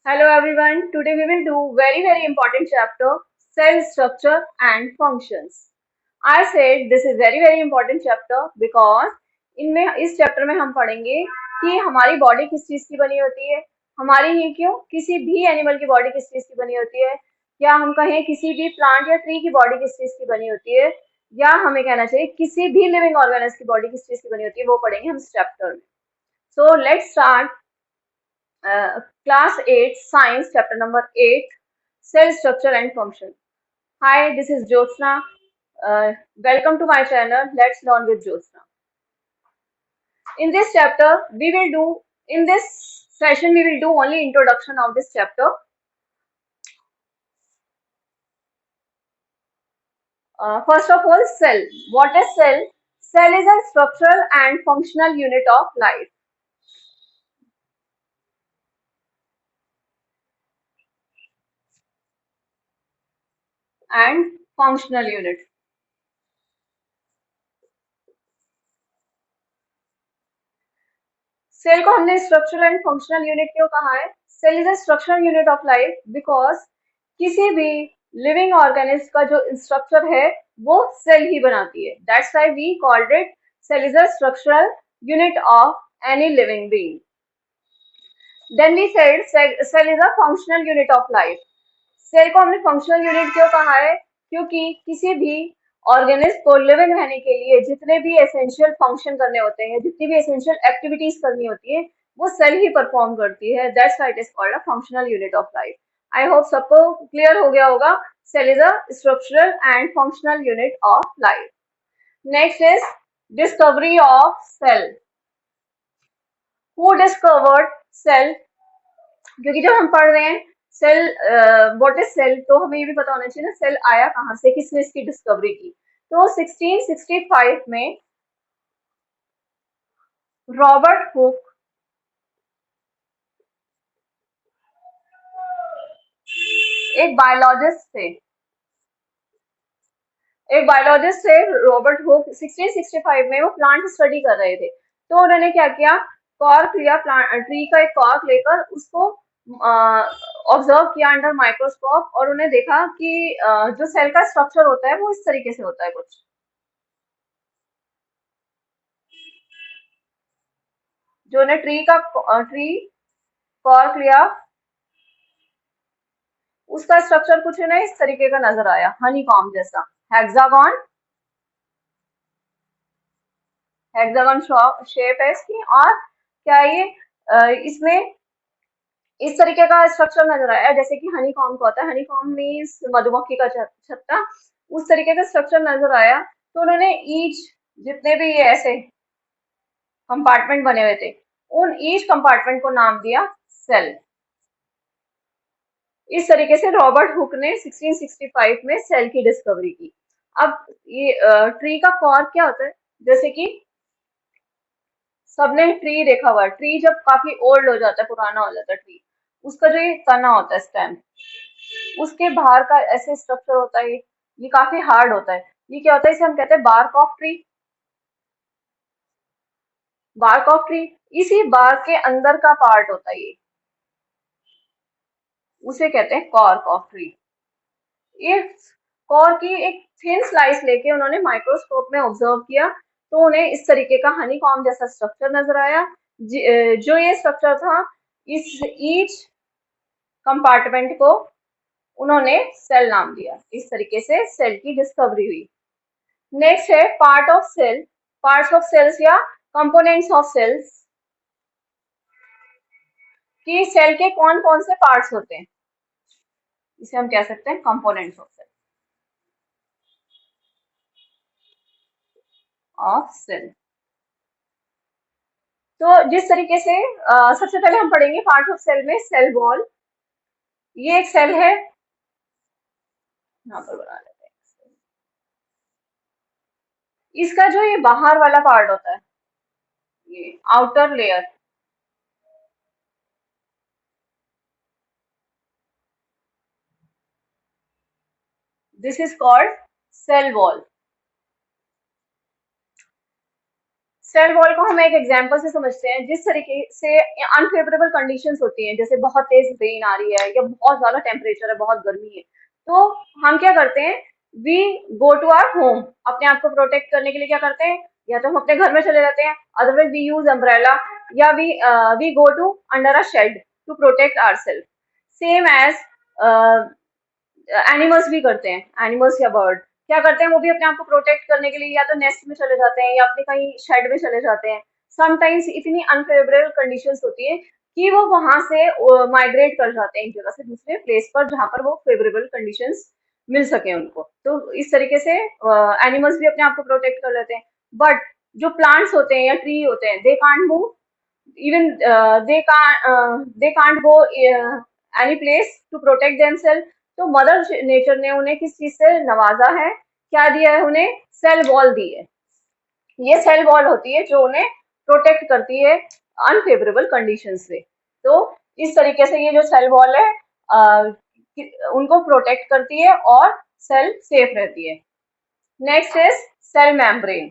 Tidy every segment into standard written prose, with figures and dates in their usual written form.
Hello everyone. Today we will do very important chapter cell structure and functions. I said this is very important chapter because इनमें इस chapter में हम पढ़ेंगे कि हमारी body किस चीज की बनी होती है। हमारी ही क्यों किसी भी एनिमल की बॉडी किस चीज की बनी होती है, या हम कहें किसी भी प्लांट या ट्री की बॉडी किस चीज की बनी होती है, या हमें कहना चाहिए किसी भी लिविंग ऑर्गेनिज्म की बॉडी किस चीज की बनी होती है, वो पढ़ेंगे हम इस चैप्टर में। So let's start class 8 science chapter number 8 cell structure and function. Hi, this is Jyotsna. Welcome to my channel. Let's learn with Jyotsna. In this chapter we will do in this session we will do only introduction of this chapter. First of all, cell. What is cell? Cell is a structural and functional unit of life. And functional unit. Cell को हमने structural and functional unit क्यों कहा है? Cell is a structural unit of life because किसी भी living organism का जो structure है वो सेल ही बनाती है। That's why we called it cell is a structural unit of any living being. Then we said cell is a functional unit of life. Cell को हमने फंक्शनल यूनिट क्यों कहा है? क्योंकि किसी भी ऑर्गेनिज्म को लिविंग रहने के लिए जितने भी एसेंशियल फंक्शन करने होते हैं, जितनी भी एसेंशियल एक्टिविटीज करनी होती है, वो सेल ही परफॉर्म करती है। That's why it is called a functional unit of life. I hope सबको क्लियर हो गया होगा। Cell is a structural and functional unit of life. Next is discovery of cell. Who discovered cell? क्योंकि जब हम पढ़ रहे हैं सेल, व्हाट इज सेल, तो हमें ये भी पता होना चाहिए ना सेल आया कहाँ से, किसने इसकी डिस्कवरी की। तो 1665 में रॉबर्ट हुक एक बायोलॉजिस्ट थे। रॉबर्ट हुक 1665 में वो प्लांट स्टडी कर रहे थे। तो उन्होंने क्या किया, कॉर्क लिया, प्लांट ट्री का एक कॉर्क लेकर उसको ऑब्जर्व किया अंडर माइक्रोस्कोप, और उन्हें देखा कि जो सेल का स्ट्रक्चर होता है वो इस तरीके से होता है कुछ। जो ने ट्री कॉर्क लिया, उसका स्ट्रक्चर कुछ ना इस तरीके का नजर आया, हनी कॉम्ब जैसा, हेक्सागन हेक्सागन शेप है इसकी। और क्या ये इसमें इस तरीके का स्ट्रक्चर नजर आया जैसे कि हनी कॉम्ब का होता है। हनी कॉम्ब मीन्स मधुमक्खी का छत्ता, उस तरीके का स्ट्रक्चर नजर आया। तो उन्होंने ईच, जितने भी ये ऐसे कंपार्टमेंट बने हुए थे, उन ईच कंपार्टमेंट को नाम दिया सेल। इस तरीके से रॉबर्ट हुक ने 1665 में सेल की डिस्कवरी की। अब ये ट्री का कॉर्क क्या होता है? जैसे कि सबने ट्री देखा हुआ है, ट्री जब काफी ओल्ड हो जाता है, पुराना हो जाता है ट्री, उसका जो ये तना होता है, स्टेम, उसके बाहर का ऐसे स्ट्रक्चर होता है, ये काफी हार्ड होता है। ये क्या होता है? इसे हम कहते हैं bark of tree. Bark of tree, इसी बार्क के अंदर का पार्ट होता है ये, उसे कहते हैं कॉर्क ऑफ ट्री। इस कॉर्क की एक थिन स्लाइस लेके उन्होंने माइक्रोस्कोप में ऑब्जर्व किया, तो उन्हें इस तरीके का हनी कॉम्ब जैसा स्ट्रक्चर नजर आया। जो ये स्ट्रक्चर था, इस ईच कंपार्टमेंट को उन्होंने सेल नाम दिया। इस तरीके से सेल की डिस्कवरी हुई। नेक्स्ट है part of cell. Parts of cells या कंपोनेंट्स ऑफ सेल्स, कि सेल के कौन कौन से पार्ट्स होते हैं, इसे हम कह सकते हैं कंपोनेंट्स ऑफ सेल। तो जिस तरीके से सबसे पहले हम पढ़ेंगे पार्ट ऑफ सेल में सेल वॉल। ये एक सेल है, यहाँ पर बना लेते हैं। इसका जो ये बाहर वाला पार्ट होता है, ये outer layer, this is called cell wall. Cell wall को हम एक एग्जांपल से समझते हैं। जिस तरीके से अनफेवरेबल कंडीशंस होती हैं, जैसे बहुत तेज रेन आ रही है या बहुत ज्यादा टेम्परेचर है, बहुत गर्मी है, तो हम क्या करते हैं, we go to our home. अपने आप को प्रोटेक्ट करने के लिए क्या करते हैं, या तो हम अपने घर में चले जाते हैं, अदरवाइज वी यूज अम्ब्रेला, या we go to under a shade to protect our self. Same as animals भी करते हैं। एनिमल्स या बर्ड क्या करते हैं, वो भी अपने आप को प्रोटेक्ट करने के लिए या तो नेस्ट में चले जाते हैं या अपने कहीं शेड में चले जाते हैं। समटाइम्स इतनी अनफेवरेबल कंडीशंस होती है कि वो वहां से माइग्रेट कर जाते हैं एक जगह से दूसरे प्लेस पर, जहां पर वो फेवरेबल कंडीशंस मिल सके उनको। तो इस तरीके से एनिमल्स भी अपने आप को प्रोटेक्ट कर लेते हैं। बट जो प्लांट्स होते हैं या ट्री होते हैं, they can't move, even they can't go any place to protect themselves। तो मदर नेचर ने उन्हें किस चीज से नवाजा है, क्या दिया है उन्हें, सेल वॉल दी है। ये सेल वॉल होती है जो उन्हें प्रोटेक्ट करती है अनफेवरेबल कंडीशन से। तो इस तरीके से ये जो सेल वॉल है उनको प्रोटेक्ट करती है और सेल सेफ रहती है। Next is cell membrane.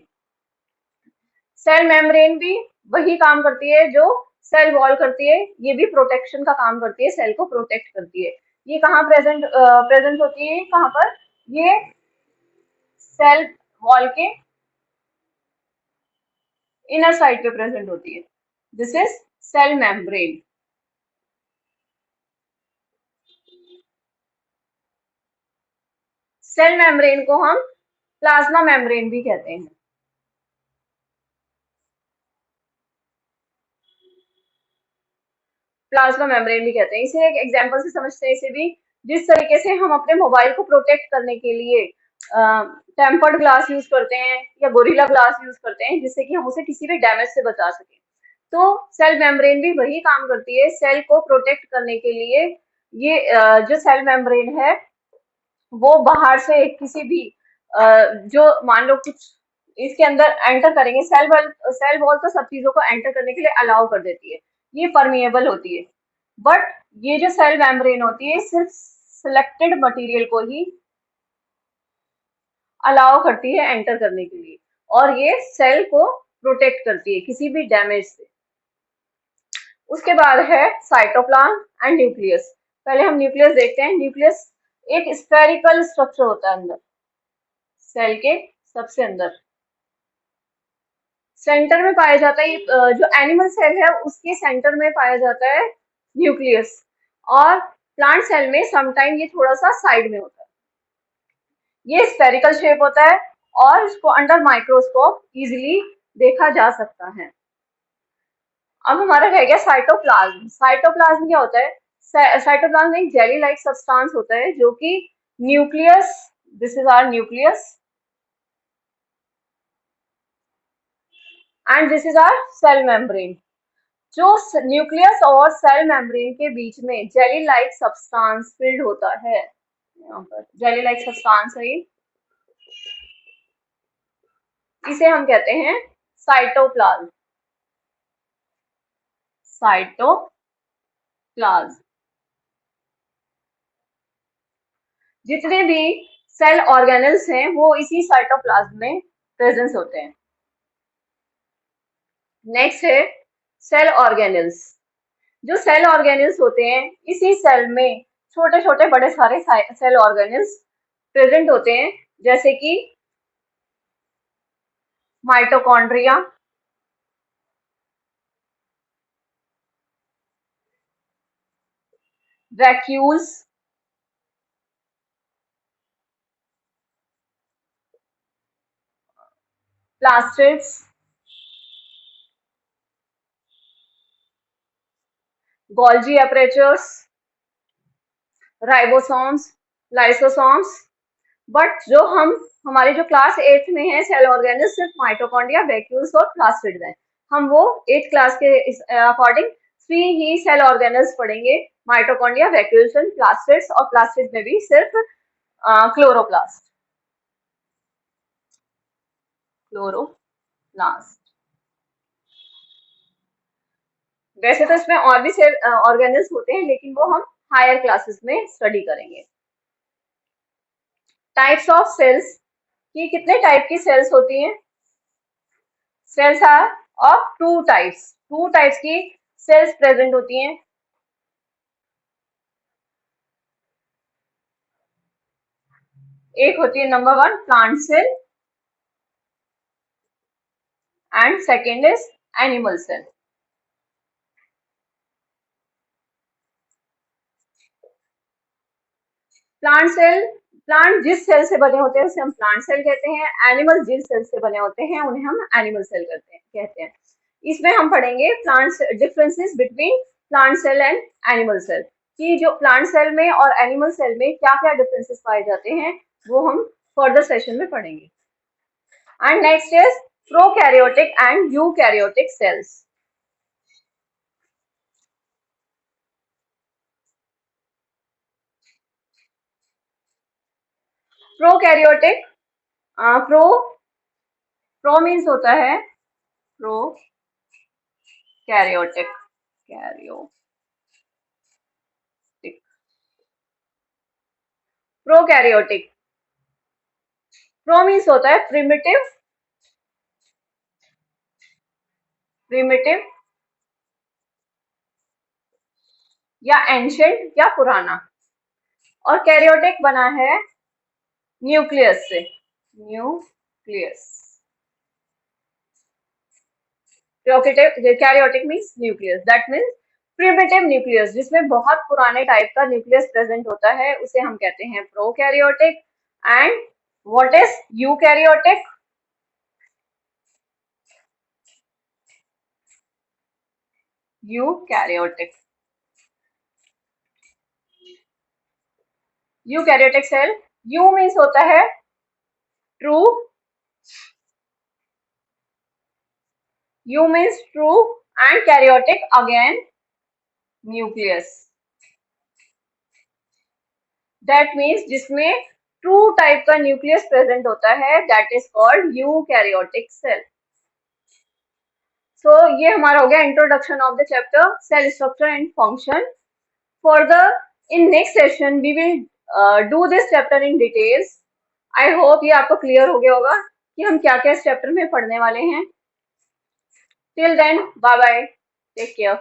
Cell membrane भी वही काम करती है जो सेल वॉल करती है, ये भी प्रोटेक्शन का काम करती है, सेल को प्रोटेक्ट करती है। ये कहाँ प्रेजेंट होती है, कहाँ पर, ये सेल वॉल के इनर साइड पे प्रेजेंट होती है। This is cell membrane. Cell membrane को हम प्लाज्मा मेम्ब्रेन भी कहते हैं। प्लाज्मा मेम्ब्रेन भी कहते हैं। इसे एक एग्जांपल से समझते हैं इसे भी। जिस तरीके से हम अपने मोबाइल को प्रोटेक्ट करने के लिए टेम्पर्ड ग्लास यूज करते हैं या गोरिल्ला ग्लास यूज करते हैं, जिससे कि हम उसे किसी भी डैमेज से बचा सकें, तो सेल मेम्ब्रेन भी वही काम करती है सेल को प्रोटेक्ट करने के लिए। ये जो सेल मेम्ब्रेन है वो बाहर से किसी भी जो मान लो कुछ इसके अंदर एंटर करेंगे, सेल वॉल तो सब चीजों को एंटर करने के लिए अलाउ कर देती है, ये परमिएबल होती है। बट ये जो सेल मेम्ब्रेन होती है सिर्फ सिलेक्टेड मटेरियल को ही अलाउ करती है एंटर करने के लिए, और ये सेल को प्रोटेक्ट करती है किसी भी डैमेज से। उसके बाद है साइटोप्लाज्म एंड न्यूक्लियस। पहले हम न्यूक्लियस देखते हैं। न्यूक्लियस एक स्फेरिकल स्ट्रक्चर होता है अंदर, सेल के सबसे अंदर सेंटर में पाया जाता है। जो एनिमल सेल है उसके सेंटर में पाया जाता है न्यूक्लियस, और प्लांट सेल में समटाइम ये थोड़ा सा साइड में होता है। ये स्फेरिकल शेप होता है और इसको अंडर माइक्रोस्कोप इजीली देखा जा सकता है। अब हमारा रह गया साइटोप्लाज्म। साइटोप्लाज्म क्या होता है, साइटोप्लाज्म एक जेली लाइक सब्सटेंस होता है जो कि nucleus, this is our nucleus and this is our cell membrane. जो न्यूक्लियस और सेल मेम्ब्रेन के बीच में जेली लाइक सब्सटेंस फिल्ड होता है, यहाँ पर जेली लाइक सब्सटेंस है, इसे हम कहते हैं साइटोप्लाज्म। साइटोप्लाज्म। जितने भी सेल ऑर्गेनल्स हैं वो इसी साइटोप्लाज्म में प्रेजेंस होते हैं। नेक्स्ट है सेल ऑर्गेनल्स। जो सेल ऑर्गेनल्स होते हैं इसी सेल में छोटे छोटे बड़े सारे सेल ऑर्गेनल्स प्रेजेंट होते हैं, जैसे कि mitochondria, vacuoles, plastids, golgi apertures, ribosomes, lysosomes. But जो हम हमारे जो क्लास 8 में है सेल ऑर्गेनल्स सिर्फ माइटोकॉन्ड्रिया, वैक्यूल्स और प्लास्टिड्स हैं। हम वो 8th क्लास के अकॉर्डिंग 3 ही सेल ऑर्गेनल्स पढ़ेंगे, माइटोकॉन्ड्रिया, वैक्यूल्स एंड प्लास्टिड्स, और प्लास्टिड्स में भी सिर्फ क्लोरोप्लास्ट। क्लोरोप्लास्ट। वैसे तो इसमें और भी सेल ऑर्गेनल्स होते हैं, लेकिन वो हम हायर क्लासेस में स्टडी करेंगे। टाइप्स ऑफ सेल्स, कि कितने टाइप की सेल्स होती हैं। Cells are of two types की सेल्स प्रेजेंट होती हैं। एक होती है number 1 plant cell and second is animal cell. Plant जिस सेल से बने होते हैं उसे हम प्लांट सेल कहते हैं, एनिमल जिस सेल से बने होते हैं उन्हें हम एनिमल सेल कहते हैं। इसमें हम पढ़ेंगे plant differences between plant cell and animal cell, कि जो प्लांट सेल में और एनिमल सेल में क्या क्या डिफरेंसेस पाए जाते हैं वो हम फर्दर सेशन में पढ़ेंगे। And next is prokaryotic and eukaryotic cells. Prokaryotic, pro pro means होता है pro karyotic, prokaryotic, pro means होता है प्रिमिटिव या एंशिएंट या पुराना, और कैरियोटिक बना है न्यूक्लियस से, nucleus. Karyotic means nucleus, that means primitive nucleus, जिसमें बहुत पुराने टाइप का न्यूक्लियस प्रेजेंट होता है, उसे हम कहते हैं prokaryotic. And what is eukaryotic? Eukaryotic cell, eu means होता है true, eu means true and karyotic again nucleus, that means जिसमें ट्रू टाइप का न्यूक्लियस प्रेजेंट होता है, that is called eukaryotic cell. So ये हमारा हो गया introduction of the chapter cell structure and function. Further in next session we will do this chapter in details. I hope ये आपको clear हो गया होगा कि हम क्या क्या इस चैप्टर में पढ़ने वाले हैं। Till then bye bye, take care.